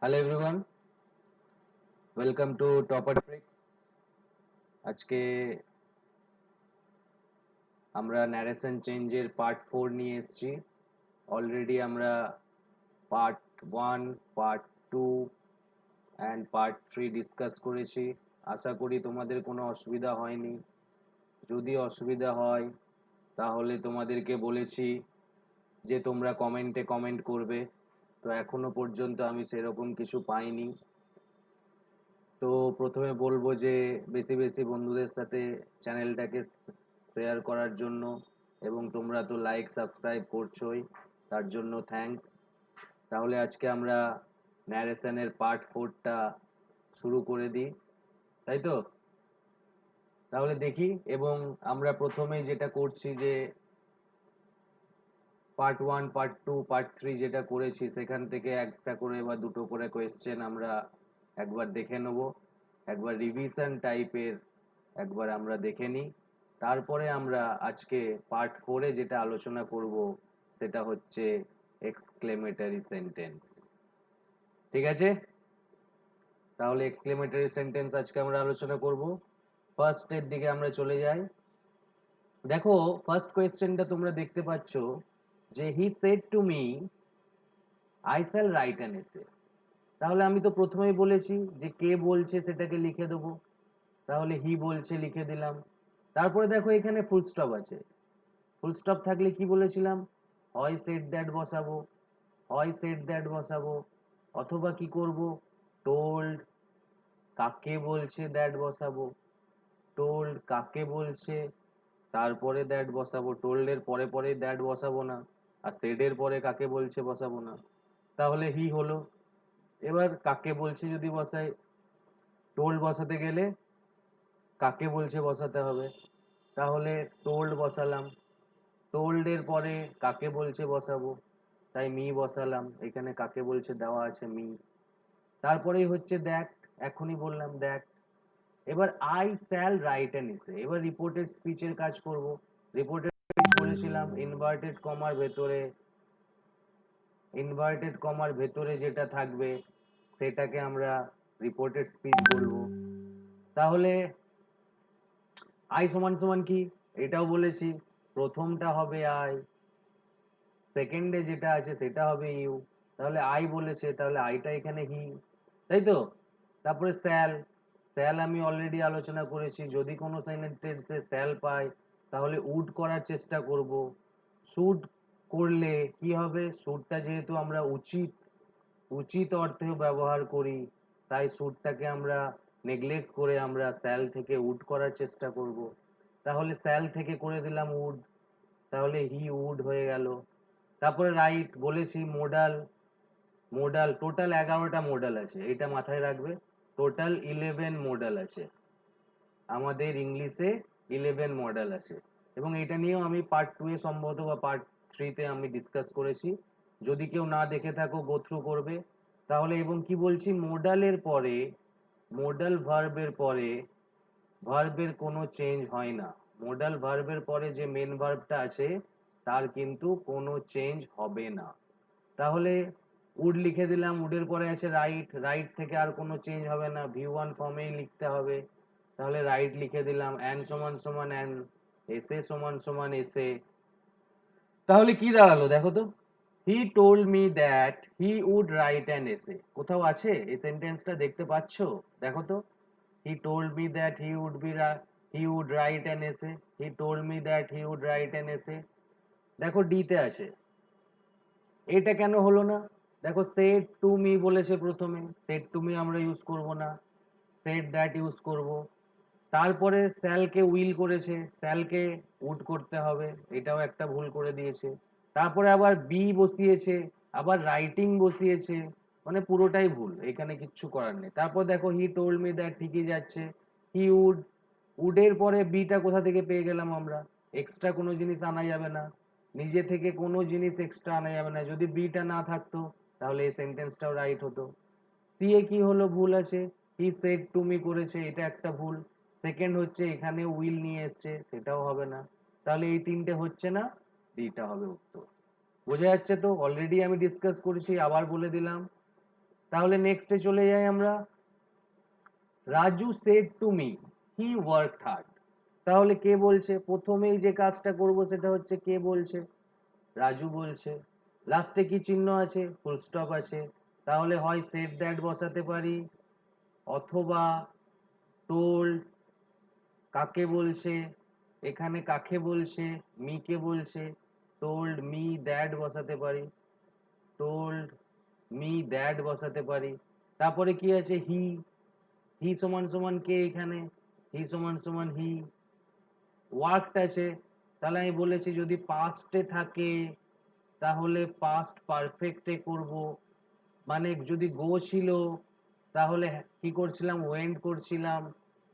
Hello everyone, welcome to topper tricks. আজকে আমরা narration চেঞ্জের পার্ট 4 নিয়ে এসেছি। অলরেডি আমরা part 1, part 2 and part 3 discuss করেছি। আশা করি তোমাদের কোনো অসুবিধা হয়নি। যদি অসুবিধা হয় তাহলে তোমাদেরকে বলেছি যে তোমরা কমেন্টে কমেন্ট করবে। তো এখনো পর্যন্ত আমি সেরকম কিছু পাইনি। তো প্রথমে বলবো যে বেশি বেশি বন্ধুদের সাথে চ্যানেলটাকে শেয়ার করার জন্য, এবং তোমরা তো লাইক সাবস্ক্রাইব করছোই, তার জন্য থ্যাঙ্কস। তাহলে আজকে আমরা ন্যারেশনের পার্ট 4টা শুরু করে দিই, তাই তো? তাহলে দেখি, এবং আমরা প্রথমেই যেটা করছি যে পার্ট 1, পার্ট 2, পার্ট 3 যেটা করেছি সেখান থেকে একটা করে বা দুটো করে কোয়েশ্চেন আমরা একবার দেখে নেব, একবার রিভিশন টাইপের একবার আমরা দেখে নিই। তারপরে আমরা আজকে পার্ট 4-এ যেটা আলোচনা করব সেটা হচ্ছে এক্সক্লেমেটরি সেন্টেন্স। ঠিক আছে? তাহলে এক্সক্লেমেটরি সেন্টেন্স আজকে আমরা আলোচনা করব। ফার্স্টের দিকে আমরা চলে যাই। দেখো, ফার্স্ট কোয়েশ্চেনটা তোমরা দেখতে পাচ্ছ যে he said to me I shall write an এসে। তাহলে আমি তো প্রথমেই বলেছি যে কে বলছে সেটাকে লিখে দেবো। তাহলে হি বলছে লিখে দিলাম। তারপরে দেখো এখানে ফুল স্টপ আছে। ফুল স্টপ থাকলে কি বলেছিলাম? হয় সেড দ্যাট বসাবো, হয় সেড দ্যাট বসাবো, অথবা কি করব, টোল্ড কাকে বলছে দ্যাট বসাবো, টোল্ড কাকে বলছে তারপরে দ্যাট বসাবো। টোল্ড এর পরে পরে দ্যাট বসাবো না, আর সেড এর পরে কাকে বলছে বসাবো না। তাহলে হি হলো। এবার কাকে বলছে যদি বসাই, টোল্ড বসাতে গেলে কাকে বলছে বসাতে হবে। তাহলে টোল্ড বসালাম, টোল্ড এর পরে কাকে বলছে বসাবো, তাই মি বসালাম। এখানে কাকে বলছে দেওয়া আছে মি। তারপরেই হচ্ছে দ্যাট, এখনই বললাম দ্যাট। এবার আই শ্যাল রাইট অ্যান এসে। এবার রিপোর্টেড স্পিচের কাজ করব। রিপোর্টেড স্পিচ বলেছিলাম ইনভার্টেড কমার ভেতরে যেটা থাকবে সেটাকে আমরা রিপোর্টেড স্পিচ বলবো। তাহলে আই সমান সমান কি, এটাও বলেছি, প্রথমটা হবে আই, সেকেন্ডে যেটা আছে সেটা হবে ইউ। তাহলে আই বলেছে, তাহলে আইটা এখানে হি, তাই তো? তারপরে স্যাল, স্যাল আমি অলরেডি আলোচনা করেছি, যদি কোনো সেন্টেন্সে স্যাল পাই তাহলে উড করার চেষ্টা করব। শুড করলে কি হবে, শুডটা যেহেতু আমরা উচিত উচিত অর্থেও ব্যবহার করি, তাই শুডটাকে আমরা নেগলেক্ট করে আমরা স্যাল থেকে উড করার চেষ্টা করব। তাহলে স্যাল থেকে করে দিলাম উড, তাহলে হি উড হয়ে গেল। তারপরে রাইট বলেছি মোডাল, মোডাল টোটাল 11টা মোডাল আছে, এটা মাথায় রাখবে। টোটাল 11 মোডাল আছে আমাদের ইংলিশে, 11 মডেল আছে। এবং এটা নিয়েও আমি পার্ট 2 এ সম্ভবত বা পার্ট 3 তে আমি ডিসকাস করেছি। যদি কেউ না দেখে থাকো গো থ্রু করবে। তাহলে এবং কি বলছি, মোডালের পরে, মোডাল ভার্বের পরে ভার্বের কোনো চেঞ্জ হয় না। মোডাল ভার্বের পরে যে মেন ভার্বটা আছে তার কিন্তু কোনো চেঞ্জ হবে না। তাহলে উড লিখে দিলাম, উডের পরে আছে রাইট, রাইট থেকে আর কোনো চেঞ্জ হবে না, ভিউ ওয়ান ফর্মেই লিখতে হবে। তাহলে রাইট লিখে দিলাম, অ্যান সমান সমান অ্যান, এসে সমান সমান এসে। তাহলে কি দাঁড়ালো দেখো তো, he told me that he would write an essay. কোথাও আছে এই সেন্টেন্সটা দেখতে পাচ্ছো? দেখো তো, he told me that he would write an essay, he told me that he would write an essay. দেখো ডি তে আছে, এটা কেন হলো না? দেখো সেড টু মি বলেছে প্রথমে, সেড টু মি আমরা ইউজ করব না, সেড দ্যাট ইউজ করব। তারপরে স্যালকে উইল করেছে, স্যালকে উড করতে হবে, এটাও একটা ভুল করে দিয়েছে। তারপরে আবার বি বসিয়েছে, আবার রাইটিং বসিয়েছে, মানে পুরোটাই ভুল, এখানে কিচ্ছু করার নেই। তারপর দেখো হি টোল্ড মি দ্যাট, ঠিকই যাচ্ছে। হি উড, উডের পরে বিটা কোথা থেকে পেয়ে গেলাম আমরা? এক্সট্রা কোনো জিনিস আনা যাবে না, নিজে থেকে কোনো জিনিস এক্সট্রা আনা যাবে না। যদি বিটা না থাকতো তাহলে এই সেন্টেন্সটাও রাইট হতো। সি এ কি হলো, ভুল আছে, হি সেড টু মি করেছে, এটা একটা ভুল। সেকেন্ড হচ্ছে এখানে উইল নিয়ে এসছে, সেটাও হবে না। তাহলে এই তিনটে হচ্ছে না, ডিটা হবে উত্তর। বোঝা যাচ্ছে তো? অলরেডি আমি ডিসকাস করেছি, আবার বলে দিলাম। তাহলে নেক্সটে চলে যাই আমরা। Raju said to me he worked hard. তাহলে কে বলছে? প্রথমেই যে কাজটা করব সেটা হচ্ছে কে বলছে? রাজু বলছে। লাস্টে কি চিহ্ন আছে? ফুল স্টপ আছে। তাহলে হয় সেড দ্যাট বসাতে পারি, অথবা টোল্ড। কাকে বলছে? এখানে কাকে বলছে? মিকে বলছে। টোল্ড মি দ্যাট বসাতে পারি, টোল্ড মি দ্যাট বসাতে পারি। তারপরে কি আছে? হি। হি সমান সমান কে এখানে? হি সমান সমান হি। ওয়ার্কড আছে, তাহলে আমি বলেছি যদি পাস্টে থাকে তাহলে পাস্ট পারফেক্টে করব। মানে যদি গো ছিল তাহলে কি করছিলাম? ওয়েন্ট করছিলাম।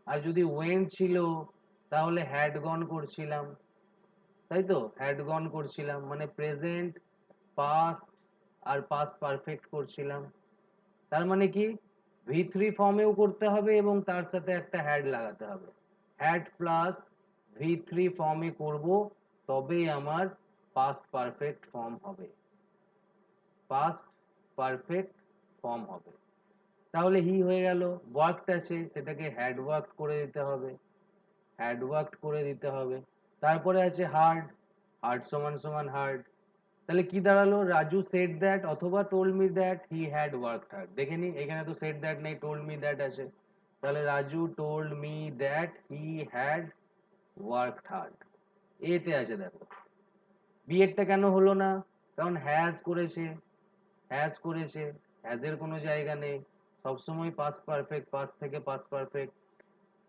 আর যদি ওয়েন্ট ছিল তাহলে হ্যাড গন করছিলাম, তাই তো? হ্যাড গন করছিলাম, মানে প্রেজেন্ট, পাস্ট আর পাস্ট পারফেক্ট করছিলাম। তার মানে কি ভি3 ফর্মেও করতে হবে এবং তার সাথে একটা হ্যাড লাগাতে হবে। হ্যাড প্লাস ভি3 ফর্মে করব, তবেই আমার পাস্ট পারফেক্ট ফর্ম হবে, পাস্ট পারফেক্ট ফর্ম হবে। তাহলে হি হয়ে গেল। ওয়ার্কড আছে, সেটাকে হ্যাড ওয়ার্কড করে দিতে হবে, হ্যাড ওয়ার্কড করে দিতে হবে। তারপরে আছে হার্ড। হার্ড সমান সমান হার্ড। তাহলে কি দাঁড়ালো? রাজু সেড দ্যাট অথবা told me that he had worked hard. দেখে নি, এখানে তো সেড দ্যাট নেই, টোল্ড মি দ্যাট আছে। তাহলে Raju told me that he had worked hard. এতে আছে দেখো। বি এরটা কেন হলো না? কারণ হ্যাজ করেছে, হ্যাজ করেছে, হ্যাজের কোনো জায়গা নেই, সবসময় পাস্ট পারফেক্ট, পাস্ট থেকে পাস্ট পারফেক্ট।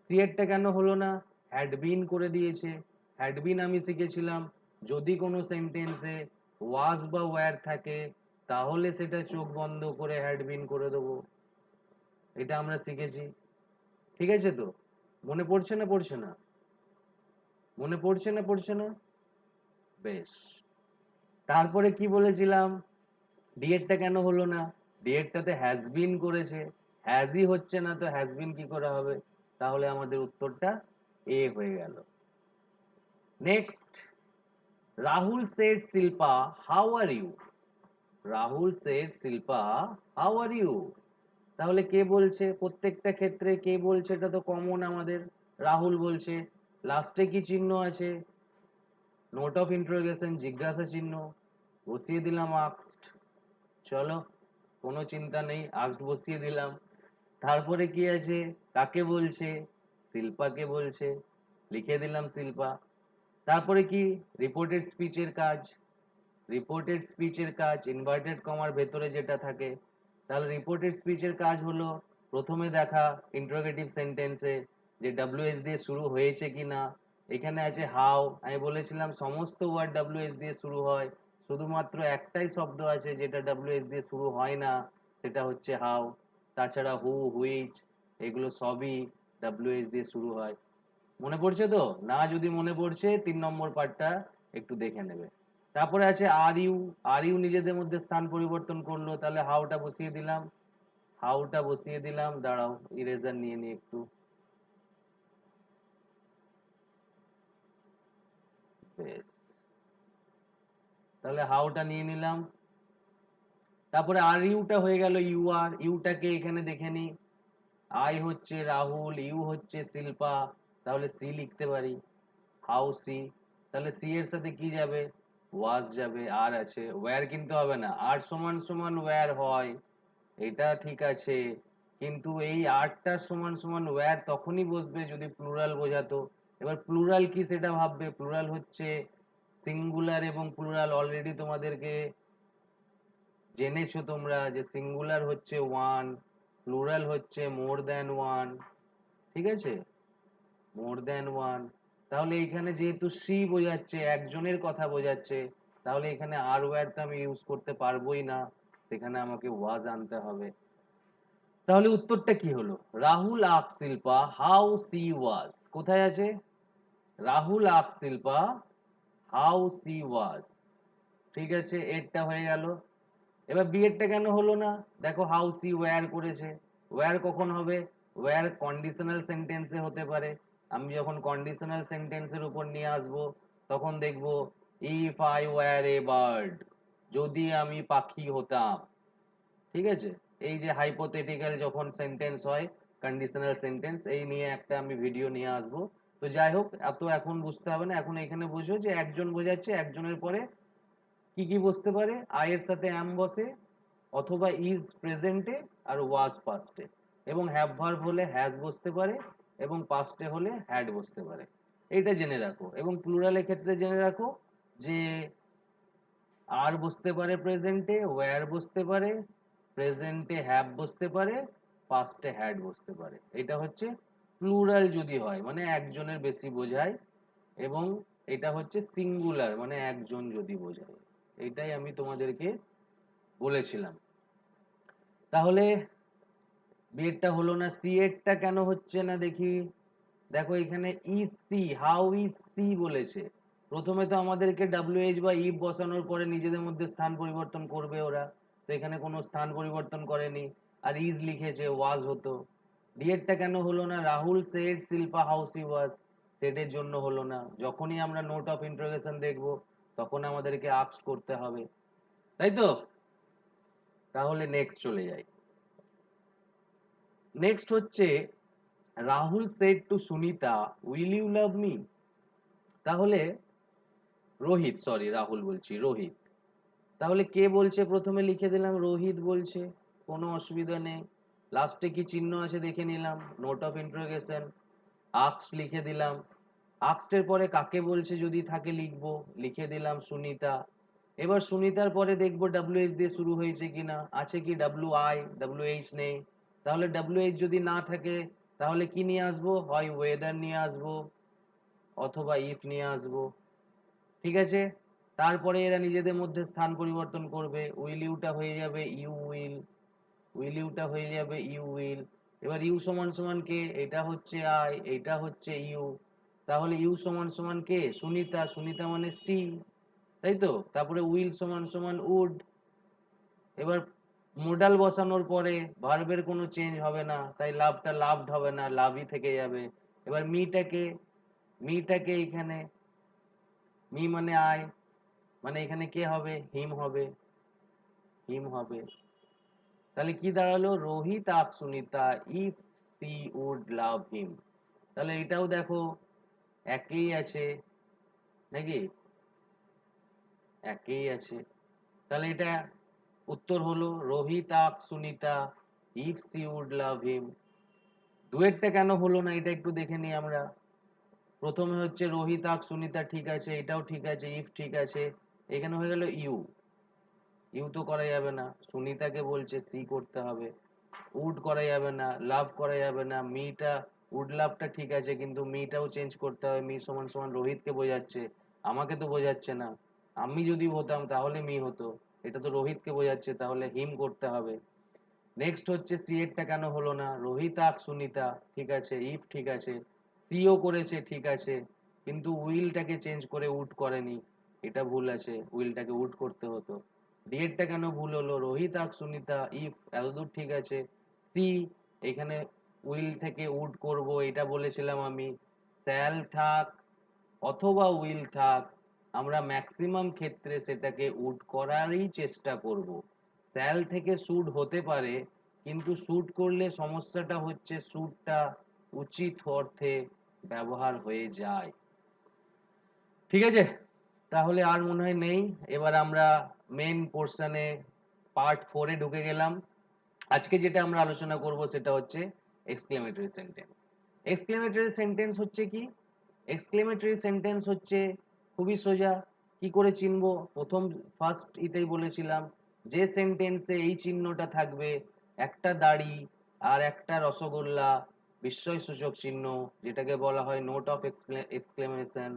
সি এরটা কেন হলো না? হ্যাড বিন করে দিয়েছে। হ্যাড বিন আমি শিখেছিলাম যদি কোনো সেন্টেন্সে ওয়াজ বা ওয়্যার থাকে তাহলে সেটা চোখ বন্ধ করে হ্যাড বিন করে দেবো, এটা আমরা শিখেছি। ঠিক আছে তো? মনে পড়ছে না পড়ছে না? মনে পড়ছে না পড়ছে না? বেশ। তারপরে কি বলেছিলাম? ডি এরটা কেন হলো না? ডি এরটাতে হ্যাজ বিন করেছে, হ্যাজই হচ্ছে না, তো হ্যাজ বিন কি করে হবে? তাহলে আমাদের উত্তরটা এ হয়ে গেল। Next, Rahul said Shilpa how are you. Rahul said Shilpa how are you. তাহলে কে বলছে? প্রত্যেকটা ক্ষেত্রে কে বলছে এটা তো কমন আমাদের, রাহুল বলছে। লাস্টে কি চিহ্ন আছে? নোট অফ ইন্টারোগেশন, জিজ্ঞাসা চিহ্ন, বসিয়ে দিলাম আস্কড। চলো, কোনো চিন্তা নেই, আস্কড বসিয়ে দিলাম। তারপরে কি আছে? কাকে বলছে? শিল্পাকে বলছে, লিখে দিলাম শিল্পা। তারপরে কি? রিপোর্টেড স্পিচের কাজ। রিপোর্টেড স্পিচের কাজ ইনভার্টেড কমার ভেতরে যেটা থাকে। তাহলে রিপোর্টেড স্পিচের কাজ হলো প্রথমে দেখা ইন্টারোগেটিভ সেন্টেন্সে যে ডব্লিউএস দিয়ে শুরু হয়েছে কি না। এখানে আছে হাউ, আমি বলেছিলাম সমস্ত ওয়ার্ড ডব্লিউএস দিয়ে শুরু হয়, শুধুমাত্র একটাই শব্দ আছে যেটা ডব্লিউএস দিয়ে শুরু হয় না, সেটা হচ্ছে হাউ। তাছাড়া হু, হুইচ, এগুলো সবই ডব্লিউএস দিয়ে শুরু হয়। মনে পড়ছে তো? না যদি মনে পড়ছে 3 নম্বর পার্টটা একটু দেখে নেবে। তারপরে আছে আর ইউ। আর ইউ নিজেদের মধ্যে স্থান পরিবর্তন করলো, তাহলে হাউটা বসিয়ে দিলাম, হাউটা বসিয়ে দিলাম। দাঁড়াও, ইরেজার নিয়ে নি একটু। বেশ, তাহলে হাউটা নিয়ে নিলাম। তারপরে আর ইউটা হয়ে গেল ইউ আর। ইউটাকে এখানে দেখে নি, আই হচ্ছে রাহুল, ইউ হচ্ছে শিল্পা, তাহলে সি লিখতে পারি, হাউ সি। তাহলে সি এর সাথে কি যাবে? ওয়াজ যাবে, আর আছে। ওয়্যার কিন্তু হবে না, আর সমান সমান ওয়্যার হয়, এটা ঠিক আছে, কিন্তু এই আরটার সমান সমান ওয়্যার তখনই বসবে যদি প্লুরাল বোঝাতো। এবার প্লুরাল কি সেটা ভাববে। প্লুরাল হচ্ছে সিঙ্গুলার এবং প্লুরাল অলরেডি তোমাদেরকে জেনেছো তোমরা যে সিঙ্গুলার হচ্ছে ওয়ান, প্লুরাল হচ্ছে মোর দ্যান ওয়ান। ঠিক আছে? More than one. তাহলে এখানে যেহেতু সি বোঝাচ্ছে, একজনের কথা বোঝাচ্ছে, তাহলে এখানে আর ওয়্যার তো আমি ইউজ করতে পারবোই না, সেখানে আমাকে ওয়াজ আনতে হবে। তাহলে উত্তরটা কি হলো? রাহুল আক শিল্পা হাউ সি ওয়াজ। কোথায় আছে? রাহুল আক শিল্পা হাউ সি ওয়াজ। ঠিক আছে, এরটা হয়ে গেল। এবার বি এরটা কেন হলো না? দেখো হাউ সি ওয়্যার করেছে। ওয়্যার কখন হবে? ওয়্যার কন্ডিশনাল সেন্টেন্সে হতে পারে। আমি যখন কন্ডিশনাল সেন্টেন্সের উপর নিয়ে আসবো তখন দেখবো if I were a bird, যদি আমি পাখি হতাম। ঠিক আছে, এই যে হাইপোথেটিক্যাল যখন সেন্টেন্স হয়, কন্ডিশনাল সেন্টেন্স, এই নিয়ে একটা আমি ভিডিও নিয়ে আসবো। তো যাই হোক, এত এখন বুঝতে হবে না, এখন এখানে বুঝো যে একজন বোঝাচ্ছে, একজনের পরে কি কি বসতে পারে, আই এর সাথে অ্যাম বসে, অথবা ইজ প্রেজেন্টে আর ওয়াজ পাস্টে, এবং হ্যাভ ভার্ব হলে হ্যাজ বসতে পারে, এবং পাস্টে হলে হ্যাড বসতে পারে। এটা জেনে রাখো। এবং প্লুরালের ক্ষেত্রে জেনে রাখো যে আর বসতে পারে প্রেজেন্টে, ওয়্যার বসতে পারে, প্রেজেন্টে হ্যাভ বসতে পারে, পাস্টে হ্যাড বসতে পারে। এটা হচ্ছে প্লুরাল যদি হয়, মানে একজনের বেশি বোঝায়, এবং এটা হচ্ছে সিঙ্গুলার মানে একজন যদি বোঝায়। এটাই আমি তোমাদেরকে বলেছিলাম। তাহলে বিয়েরটা হলো না, সি এরটা কেন হচ্ছে না দেখি। দেখো এখানে is she, how is she বলেছে। প্রথমে তো আমাদেরকে ডাব্লিউএইচ বা ইফ বসানোর পরে নিজেদের মধ্যে স্থান পরিবর্তন করবে ওরা, তো এখানে কোনো স্থান পরিবর্তন করেনি, আর ইজ লিখেছে, ওয়াজ হতো। ডিএরটা কেন হলো না, Rahul said Shilpa how she was, সেডের জন্য হলো না। যখনই আমরা নোট অফ ইন্টারোগেশন দেখবো তখন আমাদেরকে আস্ক করতে হবে, তাই তো? তাহলে নেক্সট চলে যাই। নেক্সট হচ্ছে Rahul said to Sunita will you love me. তাহলে রোহিত, সরি রাহুল বলছি, রোহিত। তাহলে কে বলছে, প্রথমে লিখে দিলাম রোহিত বলছে, কোনো অসুবিধা নেই। লাস্টে কি চিহ্ন আছে দেখে নিলাম, নোট অফ ইন্টারোগেশন, আক্স লিখে দিলাম। আক্সের পরে কাকে বলছে যদি থাকে লিখবো, লিখে দিলাম সুনিতা। এবার সুনিতার পরে দেখবো ডাব্লিউ এইচ দিয়ে শুরু হয়েছে কিনা, আছে কি ডাব্লিউ আই, ডাব্লিউ এইচ নেই। তাহলে ডাব্লিউ এইচ যদি না থাকে তাহলে কি নিয়ে আসবো, হয় ওয়েদার নিয়ে আসবো অথবা ইফ নিয়ে আসবো, ঠিক আছে? তারপরে এরা নিজেদের মধ্যে স্থান পরিবর্তন করবে, উইল ইউটা হয়ে যাবে ইউ উইল, উইল ইউটা হয়ে যাবে ইউ উইল। এবার ইউ সমান সমান কে, এটা হচ্ছে আই, এটা হচ্ছে ইউ। তাহলে ইউ সমান সমান কে, সুনিতা, সুনিতা মানে সি, তাই তো? তারপরে উইল সমান সমান উড। এবার মোডাল বসানোর পরে ভার্বের কোনো চেঞ্জ হবে না, তাই লাভটা লাভড হবে না, লাভই থেকে যাবে। এবার মিটাকে, মিটাকে এখানে, মি মানে আই, মানে এখানে কে হবে, হিম হবে, হিম হবে। তাহলে কি দাঁড়ালো, রোহিত আক Sunita if she would love him. তাহলে এটাও দেখো একই আছে নাকি, একই আছে। তাহলে এটা উত্তর হলো রোহিত আক Sunita if she would love him. ডুয়েটটা কেন হলো না এটা একটু দেখে নিই আমরা। প্রথমে হচ্ছে রোহিত আক সুনিতা, ঠিক আছে, এটাও ঠিক আছে, ইফ ঠিক আছে। এখানে হয়ে গেল ইউ, ইউ তো করা যাবে না, সুনিতাকে বলছে সি করতে হবে। উড করা যাবে না, লাভ করা যাবে না, মিটা, উড লাভটা ঠিক আছে কিন্তু মিটাও চেঞ্জ করতে হবে, মি সমান সমান রোহিতকে বোঝাচ্ছে, আমাকে তো বোঝাচ্ছে না। আমি যদি হতাম তাহলে মি হতো, এটা তো রোহিতকে বোঝাচ্ছে, তাহলে হিম করতে হবে। নেক্সট হচ্ছে সি এরটা কেন হলো না, রোহিত আক সুনিতা, ঠিক আছে, ইফ ঠিক আছে, সিও করেছে ঠিক আছে, কিন্তু উইলটাকে চেঞ্জ করে উড করেনি, এটা ভুল আছে, উইলটাকে উড করতে হতো। ডি এরটা কেন ভুল হলো, রোহিত আক সুনিতা ইফ, এতদূর ঠিক আছে, সি, এখানে উইল থেকে উড করব এটা বলেছিলাম আমি। স্যাল থাক অথবা উইল থাক, আমরা ম্যাক্সিমাম ক্ষেত্রে সেটাকে উড করারই চেষ্টা করব। স্যাল থেকে শুড হতে পারে, কিন্তু শুড করলে সমস্যাটা হচ্ছে শুডটা উচিত অর্থে ব্যবহার হয়ে যায়, ঠিক আছে? তাহলে আর মনে হয় নেই। এবার আমরা মেন পোর্শনে, পার্ট 4-এ ঢুকে গেলাম। আজকে যেটা আমরা আলোচনা করব সেটা হচ্ছে এক্সক্লেমেটরি সেন্টেন্স। এক্সক্লেমেটরি সেন্টেন্স হচ্ছে কি, এক্সক্লেমেটরি সেন্টেন্স হচ্ছে খুবই সোজা। কি করে চিনবো, প্রথম ফার্স্ট ইতেই বলেছিলাম, যে সেন্টেন্সে এই চিহ্নটা থাকবে, একটা দাড়ি আর একটা রসগোল্লা, বিস্ময়সূচক চিহ্ন, যেটাকে বলা হয় নোট অফ এক্সক্লেমেশন,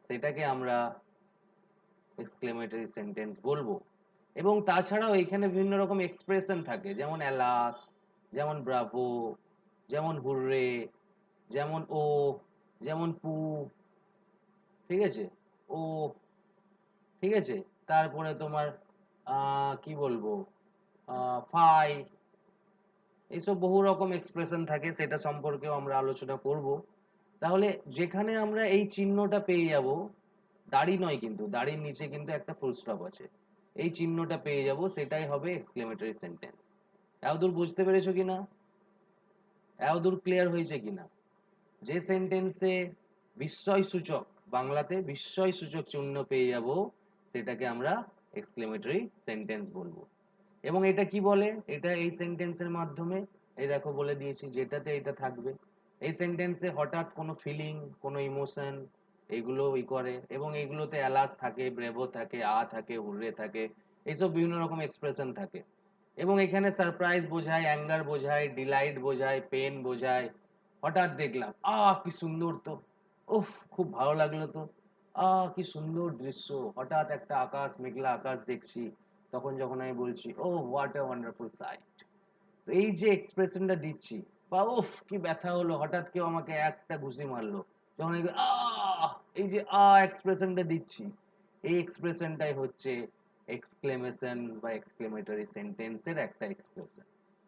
সেটাকে আমরা এক্সক্লেমেটরি সেন্টেন্স বলবো। এবং তাছাড়াও এখানে বিভিন্ন রকম এক্সপ্রেশন থাকে, যেমন অ্যালাস, যেমন ব্রাভো, যেমন হুররে, যেমন ও, যেমন পু, ঠিক আছে, ও, ঠিক আছে। তারপরে তোমার কি বলবো, ফাই, এইসব বহু রকম এক্সপ্রেশন থাকে, সেটা সম্পর্কেও আমরা আলোচনা করব। তাহলে যেখানে আমরা এই চিহ্নটা পেয়ে যাব, দাড়ি নয় কিন্তু, দাড়ির নিচে কিন্তু একটা ফুল স্টপ আছে, এই চিহ্নটা পেয়ে যাব, সেটাই হবে এক্সক্লেমেটরি সেন্টেন্স। এতদূর বুঝতে পেরেছো কিনা? এতদূর ক্লিয়ার হয়েছে কিনা? যে সেন্টেন্সে বিস্ময় সূচক, বাংলাতে বিস্ময় সূচক চিহ্ন পেয়ে যাব, সেটাকে আমরা এক্সক্লেমেটরি সেন্টেন্স বলবো। এবং এটা কি বলে, এটা এই সেন্টেন্সের মাধ্যমে, এই দেখো বলে দিয়েছি যেটাতে এটা থাকবে। এই সেন্টেন্সে হঠাৎ কোনো ফিলিং, কোনো ইমোশন, এগুলো করে, এবং এইগুলোতে অ্যালাস থাকে, ব্রেভো থাকে, থাকে, হুররে থাকে, এইসব বিভিন্ন রকম এক্সপ্রেশন থাকে। এবং এখানে সারপ্রাইজ বোঝায়, অ্যাঙ্গার বোঝায়, ডিলাইট বোঝায়, পেন বোঝায়। হঠাৎ দেখলাম, কি সুন্দর তো, উফ খুব ভালো লাগলো তো, কি সুন্দর দৃশ্য, হঠাৎ একটা আকাশ, মেঘলা আকাশ দেখছি, তখন যখন আমি বলছি ও হোয়াট এ ওয়ান্ডারফুল সাইট। তো এই যে এক্সপ্রেশনটা দিচ্ছি, বা উফ কি ব্যথা হলো, হঠাৎ কেউ আমাকে একটা ঘুষি মারলো, যখন এই যে এক্সপ্রেশনটা দিচ্ছি, এই এক্সপ্রেশনটাই হচ্ছে এক্সক্লেমেশন বা এক্সক্লেমেটরি সেন্টেন্সের একটা এক্সপ্রেশন।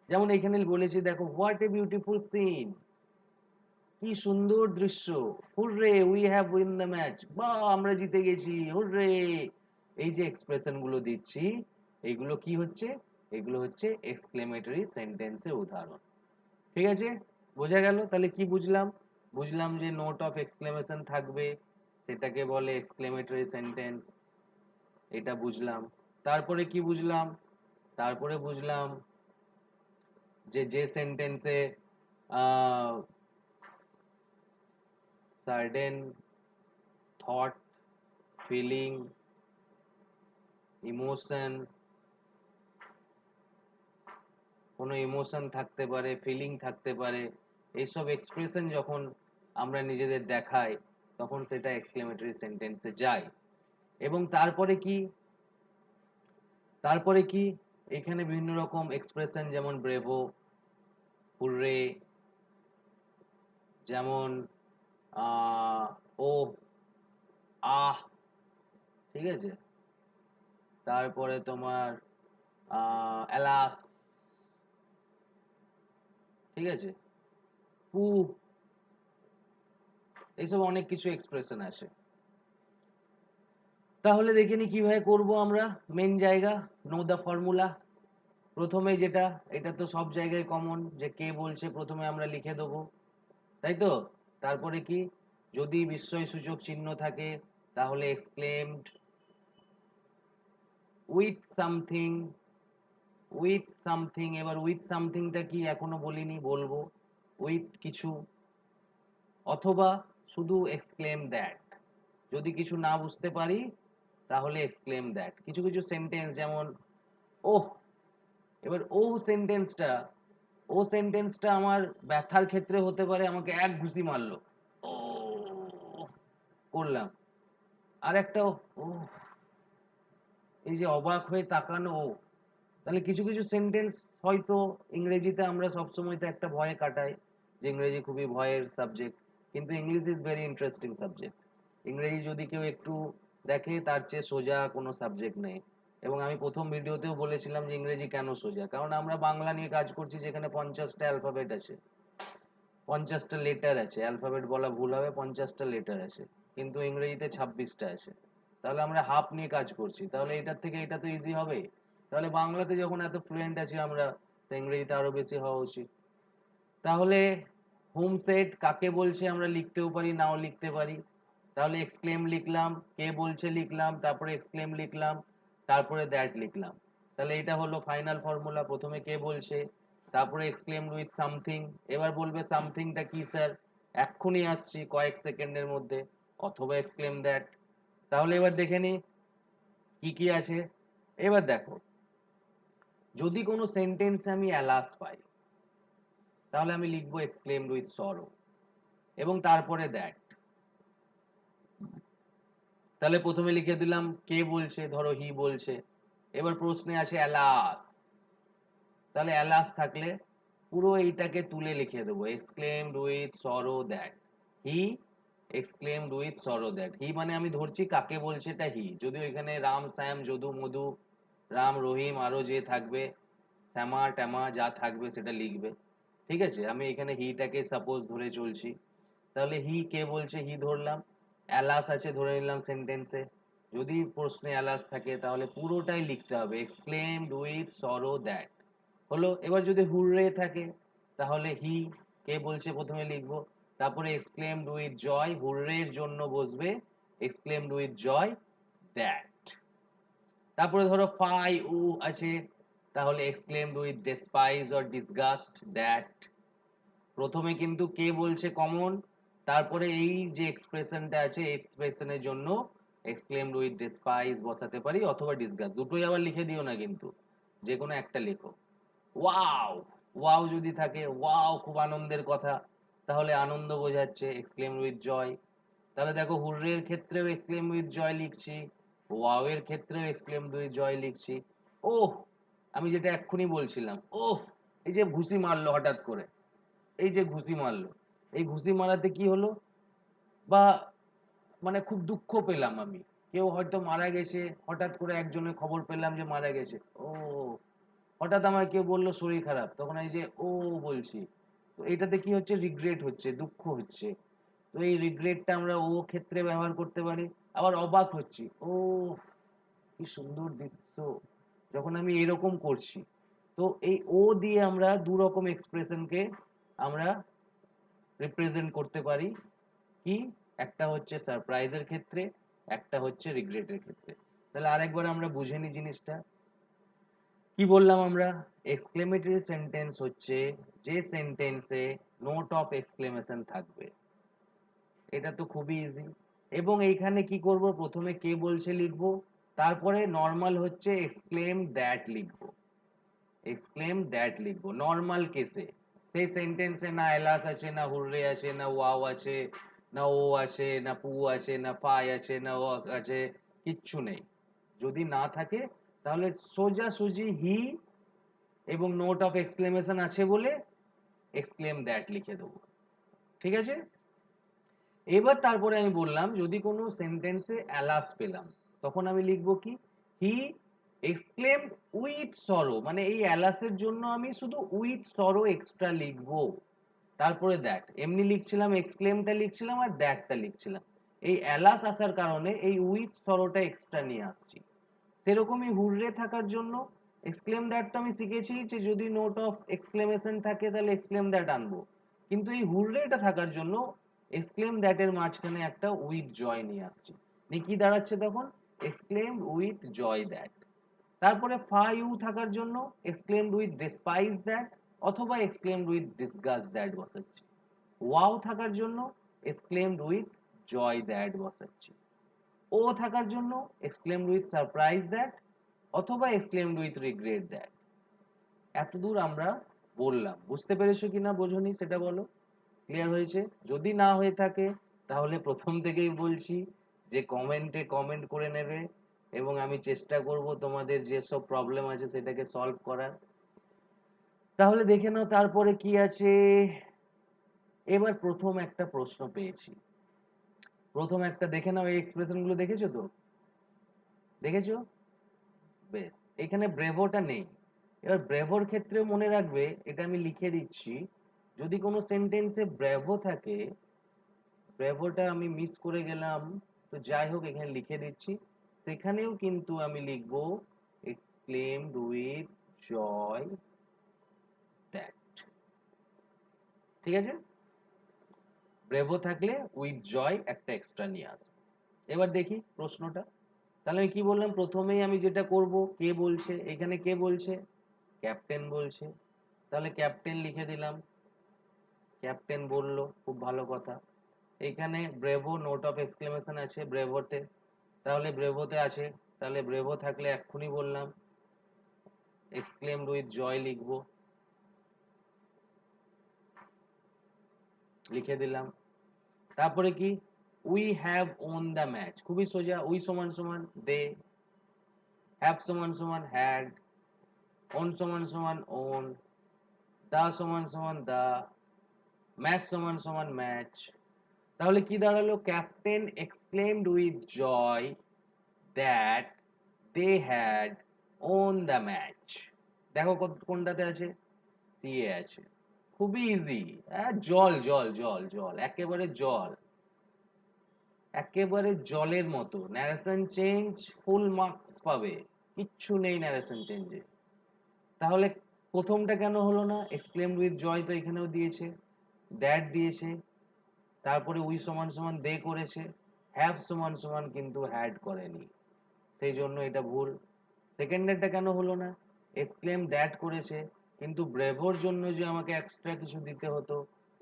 যেমন এখানে বলেছি দেখো, হোয়াট এ বিউটিফুল সিন, কি সুন্দর দৃশ্য, hurray we have win the match, বা আমরা জিতে গেছি, হুররে। এই যে এক্সপ্রেশন গুলো দিচ্ছি, এগুলো কি হচ্ছে, এগুলো হচ্ছে এক্সক্লেমেটরি সেন্টেন্সের উদাহরণ। ঠিক আছে, বোঝা গেল? তাহলে কি বুঝলাম? বুঝলাম যে নোট অফ এক্সক্লেমেশন থাকবে, সেটাকে বলে এক্সক্লেমেটরি সেন্টেন্স, এটা বুঝলাম। তারপরে কি বুঝলাম? তারপরে বুঝলাম যে যে সেন্টেন্সে সার্টেন থট, ফিলিং, ইমোশন, কোনো ইমোশন থাকতে পারে, ফিলিং থাকতে পারে, এইসব এক্সপ্রেশন যখন আমরা নিজেদের দেখাই, তখন সেটা এক্সক্লেমেটরি সেন্টেন্সে যায়। এবং তারপরে কি, তারপরে কি, এখানে বিভিন্ন রকম এক্সপ্রেশন, যেমন ব্রেভো, হুররে, যেমন ও, আহ, ঠিক আছে, তারপরে তোমার অ্যালাস, ঠিক আছে, পু, এইসব অনেক কিছু এক্সপ্রেশন আছে। তাহলে দেখে নি কিভাবে করব আমরা। মেন জায়গা, নো দা ফর্মুলা। প্রথমে যেটা, এটা তো সব জায়গায় কমন, যে কে বলছে প্রথমে আমরা লিখে দেবো, তাই তো? তারপরে কি, যদি বিস্ময় সূচক চিহ্ন থাকে, তাহলে exclaimed with something, with something. এবার উইথ সামথিংটা কি এখনো বলিনি, বলবো। উইথ কিছু, অথবা শুধু এক্সক্লেম দ্যাট, যদি কিছু না বুঝতে পারি তাহলে এক্সক্লেম দ্যাট। কিছু কিছু সেন্টেন্স, যেমন ওহ, এবার ও সেন্টেন্সটা আমার ব্যথার ক্ষেত্রে হতে পারে, আমাকে এক ঘুষি মারলো, ও করলাম। আর একটা ও, এই যে অবাক হয়ে তাকানো, ও। তাহলে কিছু কিছু সেন্টেন্স হয়তো ইংরেজিতে আমরা সবসময় তো একটা ভয়ে কাটাই, যে ইংরেজি খুবই ভয়ের সাবজেক্ট, কিন্তু English is very interesting subject. ইংরেজি যদি কেউ একটু দেখে, তার চেয়ে সোজা কোনো সাবজেক্ট নেই। এবং আমি প্রথম ভিডিওতেও বলেছিলাম যে ইংরেজি কেন সোজা, কারণ আমরা বাংলা নিয়ে কাজ করছি, যেখানে 50টা অ্যালফাবেট আছে, 50টা লেটার আছে, অ্যালফাবেট বলা ভুল হবে, 50টা লেটার আছে, কিন্তু ইংরেজিতে 26টা আছে। তাহলে আমরা হাফ নিয়ে কাজ করছি, তাহলে এটার থেকে এটা তো ইজি হবে। তাহলে বাংলাতে যখন এত ফ্লুয়েন্ট আছি আমরা, তো ইংরেজিতে আরো বেশি হওয়া উচিত। তাহলে হোম সেট কাকে বলছে আমরা লিখতেও পারি, নাও লিখতে পারি। তাহলে এক্সক্লেম লিখলাম, কে বলছে লিখলাম, তারপরে এক্সক্লেম লিখলাম, তারপরে দ্যাট লিখলাম। তাহলে এটা হলো ফাইনাল ফর্মুলা। প্রথমে কে বলছে, তারপরে এক্সক্লেম উইথ সামথিং। এবার বলবে সামথিংটা কি স্যার, এক্ষুনি আসছি কয়েক সেকেন্ডের মধ্যে, অথবা এক্সক্লেম দ্যাট। তাহলে এবার দেখে নি কি কি আছে। এবার দেখো, যদি কোনো সেন্টেন্সে আমি অ্যালাস পাই, তাহলে আমি লিখবো এক্সক্লেমড উইথ সরো, এবং তারপরে দ্যাট। তাহলে প্রথমে লিখে দিলাম কে বলছে, ধরো হি বলছে। এবার প্রশ্নে আসে অ্যালাস, তাহলে অ্যালাস থাকলে পুরো এইটাকে তুলে লিখে দেবো, exclaimed with sorrow that he, exclaimed with sorrow that he, মানে আমি ধরছি কাকে বলছে এটা হি, যদিও এখানে রাম, শ্যাম, যদু, মধু, রাম, রহিম, আরো যে থাকবে, শ্যামা ট্যামা যা থাকবে সেটা লিখবে। ঠিক আছে, আমি এখানে হিটাকে সাপোজ ধরে চলছি। তাহলে হি কে বলছে, হি ধরলাম। অ্যালাস আছে ধরে নিলাম সেন্টেন্সে। যদি প্রশ্নে অ্যালাস থাকে তাহলে পুরোটাই লিখতে হবে, এক্সক্লেমড উইথ সরো দ্যাট। হলো। এবার যদি হুররে থাকে তাহলে হি, কে বলছে প্রথমে লিখবো, তারপরে এক্সক্লেমড উইথ জয়, হুররের জন্য বসবে এক্সক্লেমড উইথ জয় দ্যাট। তারপরে ধরো ফাই উ আছে, তাহলে exclaimed with despise or disgust that. প্রথমে কিন্তু কে বলছে কমন, তারপরে এই যে এক্সপ্রেশনটা আছে এক্সপ্রেশনের জন্য এক্সক্লেমড উইথ ডেসপাইজ বসাতে পারি অথবা ডিসগাস্ট, দুটোই আবার লিখে দিও না কিন্তু, যে কোনো একটা লেখো। ওয়াও, ওয়াও যদি থাকে, ওয়াও খুব আনন্দের কথা, তাহলে আনন্দ বোঝাচ্ছে এক্সক্লেম উইথ জয়। তাহলে দেখো হুররের ক্ষেত্রেও এক্সক্লেম উইথ জয় লিখছি, ওয়াও এর ক্ষেত্রেও এক্সক্লেম উইথ জয় লিখছি। ওহ, আমি যেটা এক্ষুনি বলছিলাম, ওহ, এই যে ঘুষি মারলো হঠাৎ করে, এই যে ঘুষি মারলো, এই ঘুষি মারাতে কি হলো, বা মানে খুব দুঃখ পেলাম আমি, কেউ হয়তো মারা গেছে, হঠাৎ করে একজনের খবর পেলাম যে মারা গেছে, ও হঠাৎ আমার কেউ বললো শরীর খারাপ, তখন এই যে ও বলছি, তো এটাতে কি হচ্ছে, রিগ্রেট হচ্ছে, দুঃখ হচ্ছে। তো এই রিগ্রেটটা আমরা ও ক্ষেত্রে ব্যবহার করতে পারি। আবার অবাক হচ্ছি, ও কি সুন্দর দৃশ্য, যখন আমি এরকম করছি। তো এই ও দিয়ে আমরা দু রকম এক্সপ্রেশনকে আমরা রিপ্রেজেন্ট করতে পারি। কি, একটা হচ্ছে সারপ্রাইজের ক্ষেত্রে, একটা হচ্ছে রিগ্রেটের ক্ষেত্রে। তাহলে আরেকবার আমরা বুঝে নিই জিনিসটা। কি বললাম আমরা, এক্সক্লেমেটরি সেন্টেন্স হচ্ছে যে সেন্টেন্সে নোট অফ এক্সক্লেমেশন থাকবে। এটা তো খুবই ইজি। এবং এইখানে কি করব, প্রথমে কে বলছে লিখবো, তারপরে নর্মাল হচ্ছে এক্সক্লেম দ্যাট লিখবো, এক্সক্লেম দ্যাট লিখবো নর্মাল কেসে। সেই সেন্টেন্সে না এলাস আছে, না হুররে আছে, না ওয়াও আছে, না ও আছে, না পু আছে, না ফাই আছে, না ও আছে, কিচ্ছু নেই। যদি না থাকে তাহলে সোজা সুজি হি এবং নোট অফ এক্সক্লেমেশন আছে বলে এক্সক্লেম দ্যাট লিখে দেবো। ঠিক আছে। এবার তারপরে আমি বললাম যদি কোনো সেন্টেন্সে অ্যালাস পেলাম, তখন আমি লিখবো কি, হি এক্সক্লেম উইথ সরো, মানে এই অ্যালাসের জন্য আমি শুধু উইথ সরো এক্সট্রা লিখবো। তারপরে দ্যাট, এমনি লিখছিলাম, এক্সক্লেমটা লিখছিলাম আর দ্যাটটা লিখছিলাম, এই অ্যালাস আসার কারণে এই উইথ সরোটা এক্সট্রা নিয়ে আসছি। সেরকমই হুররে থাকার জন্য এক্সক্লেম দ্যাট তো আমি শিখেছি যে যদি নোট অফ এক্সক্লেমেশন থাকে তাহলে এক্সক্লেম দ্যাট আনবো, কিন্তু এই হুররেটা থাকার জন্য এক্সক্লেম দ্যাট এর মাঝখানে একটা উইথ জয় নিয়ে আসছি। নিয়ে কি দাঁড়াচ্ছে তখন, এক্সক্লেম উইথ জয় দ্যাট। তারপরে ফা ইউ থাকার জন্য এক্সক্লেমড উইথ ডিসপাইজ দ্যাট অথবা এক্সক্লেমড উইথ ডিসগাস্ট দ্যাট বসাচ্ছি। ওয়াও থাকার জন্য এক্সক্লেমড উইথ জয় দ্যাট বসাচ্ছি। ও থাকার জন্য এক্সক্লেমড উইথ সারপ্রাইজ দ্যাট অথবা এক্সক্লেমড উইথ রিগ্রেট দ্যাট। এতদূর আমরা বললাম, বুঝতে পেরেছো কিনা বোঝনি সেটা বলো, ক্লিয়ার হয়েছে? যদি না হয়ে থাকে তাহলে প্রথম থেকেই বলছি যে কমেন্টে কমেন্ট করে নেবে, এবং আমি চেষ্টা করব তোমাদের যেসব প্রবলেম আছে সেটাকে সলভ করার। তাহলে দেখে নাও তারপরে কি আছে। এবার প্রথম একটা প্রশ্ন পেয়েছি, প্রথম একটা দেখে নাও, এই এক্সপ্রেশন গুলো দেখেছো তো, দেখেছো? বেশ, এখানে ব্রেভোটা নেই। এবার ব্রেভোর ক্ষেত্রে মনে রাখবে, এটা আমি লিখে দিচ্ছি, যদি কোনো সেন্টেন্সে ব্রেভো থাকে, ব্রেভোটা আমি মিস করে গেলাম, তো যাই হোক এখানে লিখে দিচ্ছি, সেখানেও কিন্তু আমি লিখব এক্সক্লেমড উইথ জয় দ্যাট। ঠিক আছে, ব্রেভো থাকলে উইথ জয় একটা এক্সট্রা নিয়ে আসবো। এবার দেখি প্রশ্নটা। তাহলে আমি কি বললাম, প্রথমেই আমি যেটা করব, কে বলছে, এখানে কে বলছে, ক্যাপ্টেন বলছে, তাহলে ক্যাপ্টেন লিখে দিলাম, ক্যাপ্টেন বললো, খুব ভালো কথা। এখানে ব্রেভো নোট অফ এক্সক্লেমেশন আছে ব্রেভোতে, তাহলে ব্রেভোতে আছে, তাহলে ব্রেভো থাকলে এক্ষুনি বললাম এক্সক্লেমড উইথ জয় লিখবো, লিখে দিলাম। তারপরে কি, we have won the match, খুবই সোজা, উই সমান সমান দে, হ্যাভ সমান সমান হ্যাড, ওন সমান সমান ওন, দা সমান সমান দা, ম্যাচ সমান সমান ম্যাচ। তাহলে কি দাঁড়ালো, captain exclaimed with joy that they had won the match. দেখো কোনটাতে আছে, সি এ আছে, খুবই ইজি। জল জল জল জল, একেবারে জল, একেবারে জলের মতো। ন্যারেশন চেঞ্জ ফুল মার্কস পাবে, কিচ্ছু নেই ন্যারেশন চেঞ্জে। তাহলে প্রথমটা কেন হলো না? এক্সক্লেমড উইথ জয় তো এখানেও দিয়েছে, দ্যাট দিয়েছে, তারপরে উই সমান সমান দে করেছে, হ্যাভ সমান সমান কিন্তু হ্যাড করেনি, সেই জন্য এটা ভুল। সেকেন্ডেরটা কেন হলো না? এক্সক্লেম দ্যাট করেছে, কিন্তু ব্রেভোর জন্য যে আমাকে এক্সট্রা কিছু দিতে হতো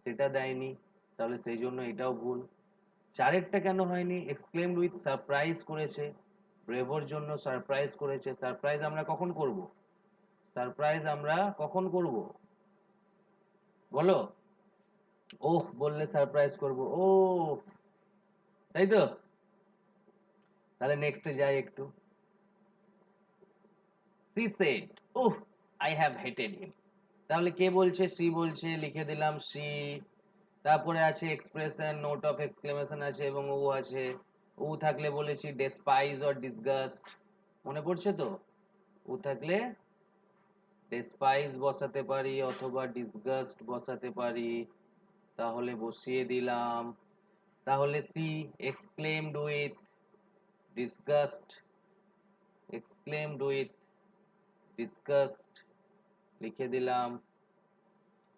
সেটা দেয়নি, তাহলে সেই জন্য এটাও ভুল। চারেরটা কেন হয়নি? এক্সক্লেমড উইথ সারপ্রাইজ করেছে, ব্রেভোর জন্য সারপ্রাইজ করেছে। সারপ্রাইজ আমরা কখন করব? সারপ্রাইজ আমরা কখন করব বলো? ওহ বললে সারপ্রাইজ করব, ও তাই তো। তাহলে নেক্সটে যাই একটু। She said, oh I have hated him. তাহলে কে বলছে? সি বলছে, লিখে দিলাম সি। তারপরে আছে এক্সপ্রেশন, নোট অফ এক্সক্লেমেশন আছে এবং ও আছে। ও থাকলে বলেছি ডেসপাইজ অর ডিসগাস্ট, মনে পড়ছে তো? ও থাকলে ডেসপাইজ বসাতে পারি অথবা ডিসগাস্ট বসাতে পারি, তাহলে বসিয়ে দিলাম। তাহলে she exclaimed with disgust, exclaimed with disgust লিখে দিলাম।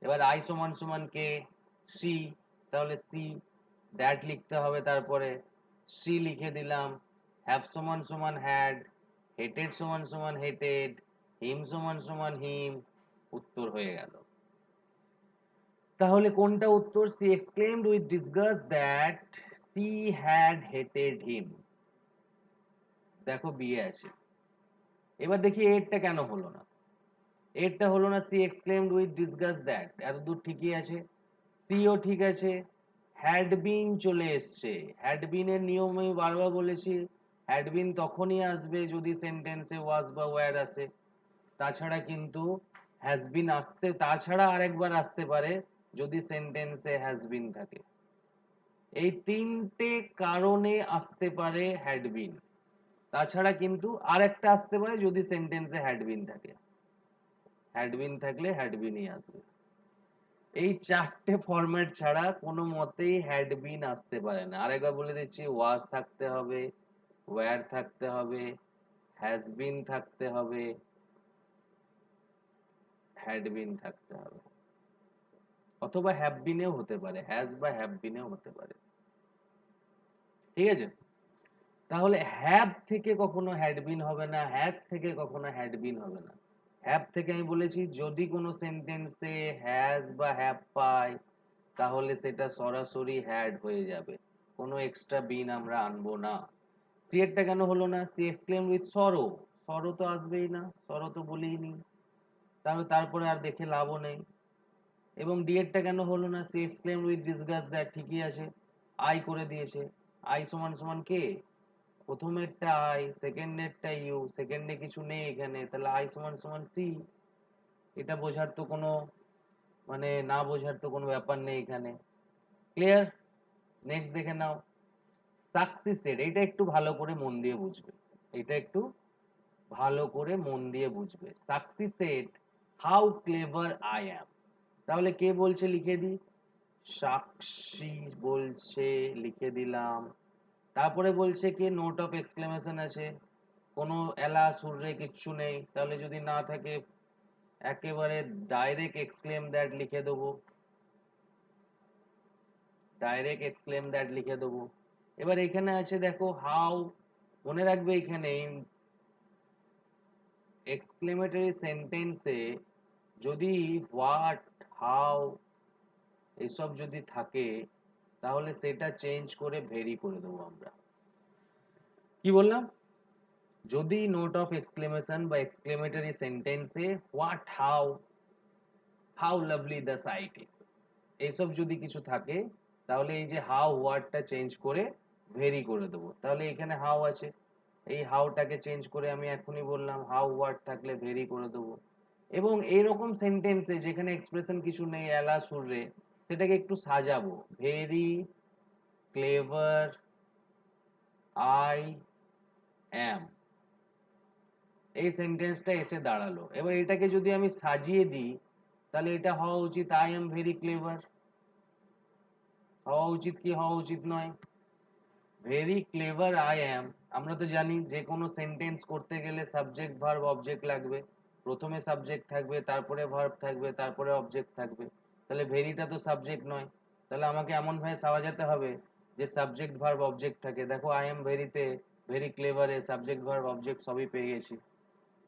এবার আই সমান সমান কে? সি, তাহলে সি দ্যাট লিখতে হবে, তারপরে সি লিখে দিলাম। হ্যাভ সমান সমান হ্যাড, হেটেড সমান সমান হেটেড, হিম সমান সমান হিম, উত্তর হয়ে গেল। তাহলে কোনটা উত্তর? She exclaimed with disgust that she had hated him, দেখো বিয়ে আছে। এবার দেখি এরটা কেন হলো না? এরটা হলো না, she exclaimed with disgust that, এতদূর ঠিকই আছে, সিও ঠিক আছে, হ্যাড বিন চলে এসছে। হ্যাড বিন এর নিয়ম আমি বারবার বলেছি, হ্যাড বিন তখনই আসবে যদি সেন্টেন্সে ওয়াজ বা ওয়্যার আসে, তাছাড়া কিন্তু হ্যাজ বিন আসতে, তাছাড়া আরেকবার আসতে পারে যদি সেন্টেন্সে হ্যাজ বিন থাকে। এই তিনটে কারণে আসতে পারে হ্যাড বিন, তাছাড়া কিন্তু আরেকটা আসতে পারে যদি সেন্টেন্সে হ্যাড বিন থাকে। হ্যাড বিন থাকলে হ্যাড বিনই আসবে। এই চারটে ফরম্যাট ছাড়া কোনো মতেই হ্যাড বিন আসতে পারে না। আরেকবার বলে দিচ্ছি, ওয়াজ থাকতে হবে, ওয়্যার থাকতে হবে, হ্যাজ বিন থাকতে হবে, হ্যাড বিন থাকতে হবে, অথবা হ্যাভ বিনেও হতে পারে, হ্যাজ বা হ্যাভ বিনেও হতে পারে। ঠিক আছে? তাহলে হ্যাভ থেকে কখনো হ্যাড বিন হবে না, হ্যাজ থেকে কখনো হ্যাড বিন হবে না। হ্যাভ থেকে আমি বলেছি যদি কোনো সেন্টেন্সে হ্যাজ বা হ্যাভ পাই তাহলে সেটা সরাসরি হ্যাড হয়ে যাবে, কোনো এক্সট্রা বিন আমরা আনবো না। সি এরটা কেন হলো না? সি এক্সক্লেম উইথ সরো, সরো তো আসবেই না, সরো তো বলেই নি, তাহলে তারপরে আর দেখে লাভও নেই। এবং ডি এরটা কেন হলো না? She exclaim with disgust that, ঠিকই আছে, আই করে দিয়েছে। আই সমান সমান কে? প্রথমেরটা আই, সেকেন্ডেরটা ইউ, সেকেন্ডে কিছু নেই এখানে, তাহলে আই সমান সমান সি। এটা বোঝার তো কোনো মানে না বোঝার তো কোনো ব্যাপার নেই এখানে। ক্লিয়ার? নেক্সট দেখে নাও, সাকসিসেড। এটা একটু ভালো করে মন দিয়ে বুঝবে, এটা একটু ভালো করে মন দিয়ে বুঝবে। সাকসিসেড হাউ ক্লেভার আই অ্যাম, তাহলে কে বলছে লিখে দিই, সাক্ষী বলছে, লিখে দিলাম। তারপরে বলছে কি নোট অফ এক্সক্লেমেশন আছে, কোনো এলা সুররে কিচ্ছু নেই, তাহলে যদি না থাকে একেবারে ডাইরেক্ট এক্সক্লেম দ্যাট লিখে দেবো, ডাইরেক্ট এক্সক্লেম দ্যাট লিখে দেবো। এবার এখানে আছে দেখো হাউ, মনে রাখবে এখানে এক্সক্লেমেটরি সেন্টেন্সে যদি হোয়াট, হাউ এসব যদি থাকে তাহলে সেটা চেঞ্জ করে ভেরি করে দেবো আমরা। কি বললাম? যদি নোট অফ এক্সক্লেমেশন বা এক্সক্লেমেটরি সেন্টেন্সে what, how, how lovely the sight is, এইসব যদি কিছু থাকে তাহলে এই যে হাউ ওয়ার্ডটা চেঞ্জ করে ভেরি করে দেবো। তাহলে এখানে হাউ আছে, এই হাউটাকে চেঞ্জ করে আমি এখনই বললাম হাউ ওয়ার্ড থাকলে ভেরি করে দেবো। এবং এইরকম সেন্টেন্সে যেখানে এক্সপ্রেশন কিছু নেই এলা সুররে, সেটাকে একটু সাজাবো, ভেরি ক্লেভার আই অ্যাম, এই সেন্টেন্সটা এসে দাঁড়ালো। এবার এটাকে যদি আমি সাজিয়ে দিই তাহলে এটা হওয়া উচিত আই এম ভেরি ক্লেভার, হওয়া উচিত কি হওয়া উচিত নয়? Very clever I am. আমরা তো জানি যে কোনো সেন্টেন্স করতে গেলে সাবজেক্ট ভার্ব অবজেক্ট লাগবে, প্রথমে সাবজেক্ট থাকবে, তারপরে ভার্ব থাকবে, তারপরে অবজেক্ট থাকবে। তাহলে ভেরিটা তো সাবজেক্ট নয়, তাহলে আমাকে এমন ভাবে সাজাতে হবে যে সাবজেক্ট ভার্ব অবজেক্ট থাকে। দেখো আই এম ভেরিতে, ভেরি ক্লেভারে সাবজেক্ট ভার্ব অবজেক্ট সবই পেয়ে গেছি,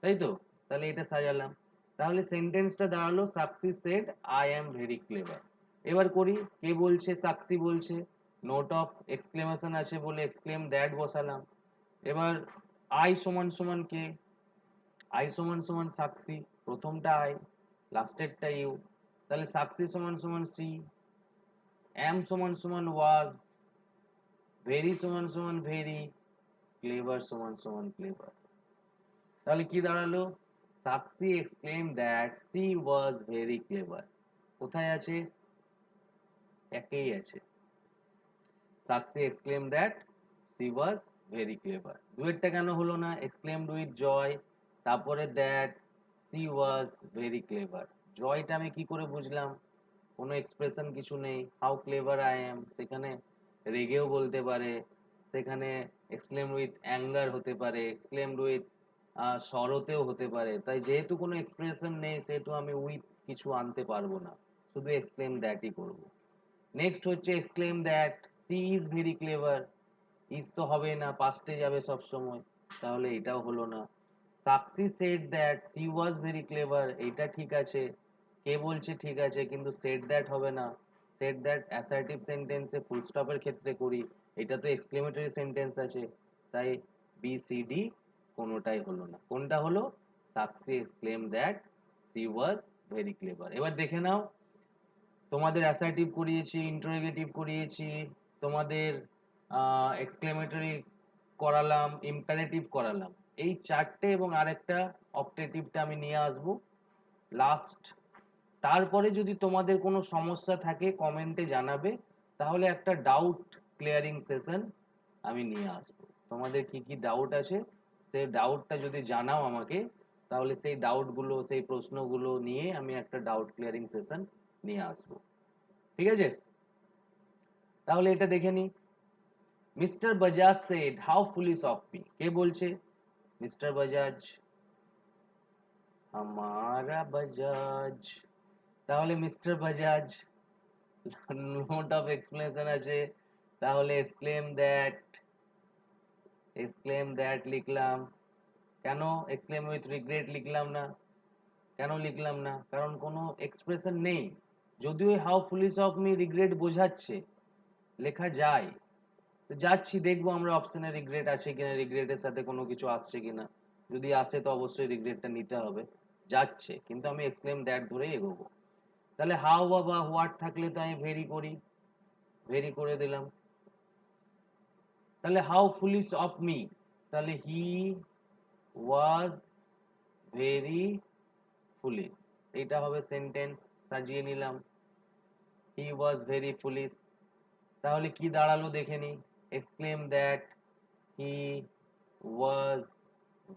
তাই তো? তাহলে এটা সাজালাম। তাহলে সেন্টেন্সটা দাঁড়ালো Sakshi said I am very clever. এবার করি, কে বলছে? সাক্সি বলছে। নোট অফ এক্সক্লেমেশন আছে বলে এক্সক্লেম দ্যাট বসালাম। এবার আই সমান সমান কে? আই সমান সমান সাক্সি, প্রথমটা আই, লাস্টেরটা ইউ। তাহলে সাক্সি সমান সমান সি, অ্যাম সমান সমান ওয়াজ, ভেরি সমান সমান ভেরি, ক্লেভার সমান সমান ক্লেভার। তাহলে কি দাঁড়ালো? Sakshi exclaim that she was very clever. কোথায় আছে? একেই আছে। Sakshi exclaim that she was very clever. দুয়েরটা কেন হলো না? এক্সক্লেমড উইথ জয়, তারপরে that she was very clever. জয়টা আমি কি করে বুঝলাম? কোনো এক্সপ্রেশন কিছু নেই। হাউ ক্লেভার আই এম, সেখানে রেগেও বলতে পারে, সেখানে এক্সক্লেম উইথ অ্যাঙ্গার হতে পারে, এক্সক্লেমড উইথ সরতেও হতে পারে। তাই যেহেতু কোনো এক্সপ্রেশন নেই সেহেতু আমি উইথ কিছু আনতে পারবো না, শুধু এক্সক্লেম দ্যাটই করব। নেক্সট হচ্ছে exclaim that she is very clever. Is তো হবে না, পাস্টে যাবে সব সময়, তাহলে এটাও হলো না। Sakshi said that she was very clever, এটা ঠিক আছে, কে বলছে ঠিক আছে, কিন্তু সেড দ্যাট হবে না। সেড দ্যাট অ্যাসার্টিভ সেন্টেন্সে ফুল স্টপের ক্ষেত্রে করি, এটা তো এক্সক্লেমেটরি সেন্টেন্স আছে, তাই বি সি ডি কোনোটাই হলো না। কোনটা হলো? Sakshi exclaim that she was very clever. এবার দেখে নাও, তোমাদের অ্যাসার্টিভ করিয়েছি, ইন্টারোগেটিভ করিয়েছি, তোমাদের এক্সক্লেমেটরি করালাম, ইম্পারেটিভ করালাম, এই চারটে এবং আরেকটা অপটেটিভটা আমি নিয়ে আসবো লাস্ট। তারপরে যদি তোমাদের কোনো সমস্যা থাকে কমেন্টে জানাবে, তাহলে একটা ডাউট ক্লিয়ারিং সেশন আমি নিয়ে আসবো। তোমাদের কি কি ডাউট আছে সেই ডাউটটা যদি জানাও আমাকে, তাহলে সেই ডাউটগুলো, সেই প্রশ্নগুলো নিয়ে আমি একটা ডাউট ক্লিয়ারিং সেশন নিয়ে আসবো। ঠিক আছে? তাহলে এটা দেখে নি। Mister Bajaj said how foolish of me, কে বলছে? মিস্টার বাজাজ, हमारा বাজাজ। তাহলে mister Bajaj, note of explanation আছে, তাহলে এক্সক্লেম দ্যাট লিখলাম। কেন এক্সক্লেম উইথ রিগ্রেট লিখলাম না? কেন লিখলাম না? কারণ কোনো এক্সপ্রেশন নেই। যদিও how foolish of me regret বোঝাচ্ছে, লেখা যায়, তো যাচ্ছি দেখবো আমরা অপশনে রিগ্রেট আছে কিনা, রিগ্রেটের সাথে কোনো কিছু আসছে কিনা। যদি আসে তো অবশ্যই রিগ্রেটটা নিতে হবে। যাচ্ছে, কিন্তু আমি এক্সক্লেম দ্যাট ধরেই এগোবো। তাহলে হাউ বা হোয়াট থাকলে তো আমি ভেরি করি, ভেরি করে দিলাম। তাহলে হাউ ফুলিশ অফ মি, তাহলে হি ওয়াজ ভেরি ফুলিশ, এইটা হবে সেন্টেন্স, সাজিয়ে নিলাম। He was very foolish. তাহলে কি দাঁড়ালো দেখে নি। Exclaim that he was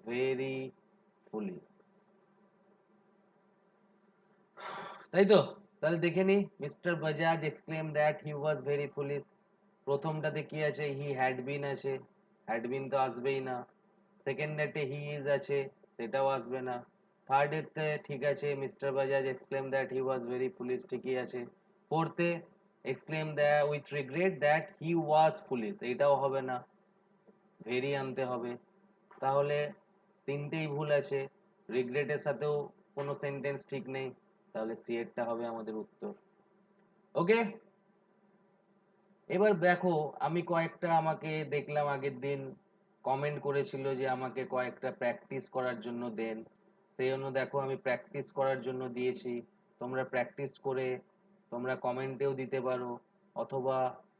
very foolish, তাই তো? তাহলে দেখে নি, mister Bajaj exclaim that he was very foolish. প্রথমটাতে কি আছে? হি হ্যাড বিন আছে, হ্যাড বিন তো আসবেই না। সেকেন্ডেতে হি ইজ আছে, সেটাও আসবে না। থার্ড এতে ঠিক আছে, mister Bajaj exclaim that he was very foolish, ঠিকই আছে। ফোর্থে exclaim that with regret that he was foolish, এটাও হবে না, ভেরি আনতে হবে। তাহলে তিনটেই ভুল আছে, রিগ্রেটের সাথেও কোনো সেন্টেন্স ঠিক নেই, তাহলে সি এরটা হবে আমাদের উত্তর। ওকে, এবার দেখো, আমি কয়েকটা, আমাকে দেখলাম আগের দিন কমেন্ট করেছিল যে আমাকে কয়েকটা প্র্যাকটিস করার জন্য দেন, সেই জন্য দেখো আমি প্র্যাকটিস করার জন্য দিয়েছি। তোমরা প্র্যাকটিস করে তোমরা কমেন্টেও দিতে পারো, অথবা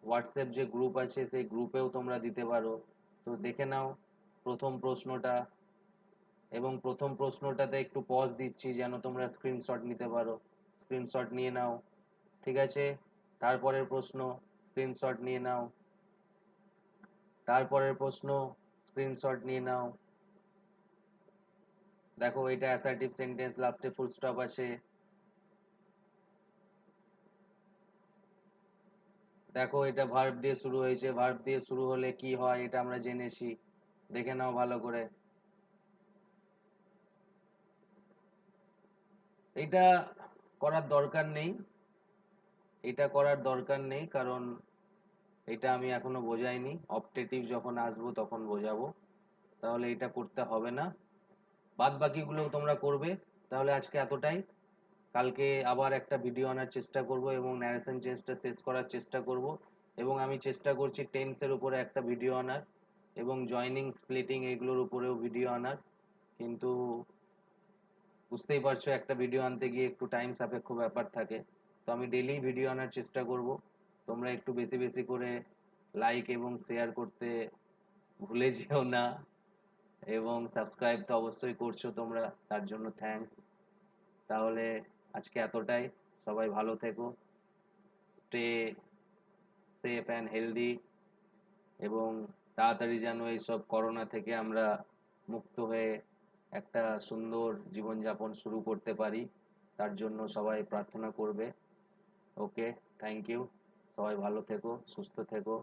হোয়াটসঅ্যাপ যে গ্রুপ আছে সেই গ্রুপেও তোমরা দিতে পারো। তো দেখে নাও প্রথম প্রশ্নটা, এবং প্রথম প্রশ্নটাতে একটু পজ দিচ্ছি যেন তোমরা স্ক্রিনশট নিতে পারো, স্ক্রিনশট নিয়ে নাও। ঠিক আছে? তারপরের প্রশ্ন, স্ক্রিনশট নিয়ে নাও। তারপরের প্রশ্ন, স্ক্রিনশট নিয়ে নাও। দেখো এটা অ্যাসার্টিভ সেন্টেন্স, লাস্টে ফুল স্টপ আছে। দেখো এটা ভার্ব দিয়ে শুরু হয়েছে, ভার্ব দিয়ে শুরু হলে কি হয় এটা আমরা জেনেছি, দেখে নাও ভালো করে। এটা করার দরকার নেই, এটা করার দরকার নেই, কারণ এটা আমি এখনো বোঝাইনি। অপটেটিভ যখন আসবো তখন বোঝাবো। তাহলে এটা করতে হবে না, বাদ বাকিগুলো তোমরা করবে। তাহলে আজকে এতটাই। কালকে আবার একটা ভিডিও আনার চেষ্টা করব এবং ন্যারেশন চেঞ্জটা শেষ করার চেষ্টা করব। এবং আমি চেষ্টা করছি টেন্সের উপরে একটা ভিডিও আনার এবং জয়নিং স্প্লিটিং এগুলোর উপরেও ভিডিও আনার। কিন্তু বুঝতেই পারছো একটা ভিডিও আনতে গিয়ে একটু টাইম সাপেক্ষ ব্যাপার থাকে। তো আমি ডেইলি ভিডিও আনার চেষ্টা করব। তোমরা একটু বেশি বেশি করে লাইক এবং শেয়ার করতে ভুলে যেও না, এবং সাবস্ক্রাইব তো অবশ্যই করছো তোমরা, তার জন্য থ্যাঙ্কস। তাহলে আজকে এতটাই। সবাই ভালো থেকো, স্টে সেফ অ্যান্ড হেলদি, এবং তাড়াতাড়ি যেন এইসব করোনা থেকে আমরা মুক্ত হয়ে একটা সুন্দর জীবনযাপন শুরু করতে পারি, তার জন্য সবাই প্রার্থনা করবে। ওকে, থ্যাংক ইউ। সবাই ভালো থেকো, সুস্থ থেকো।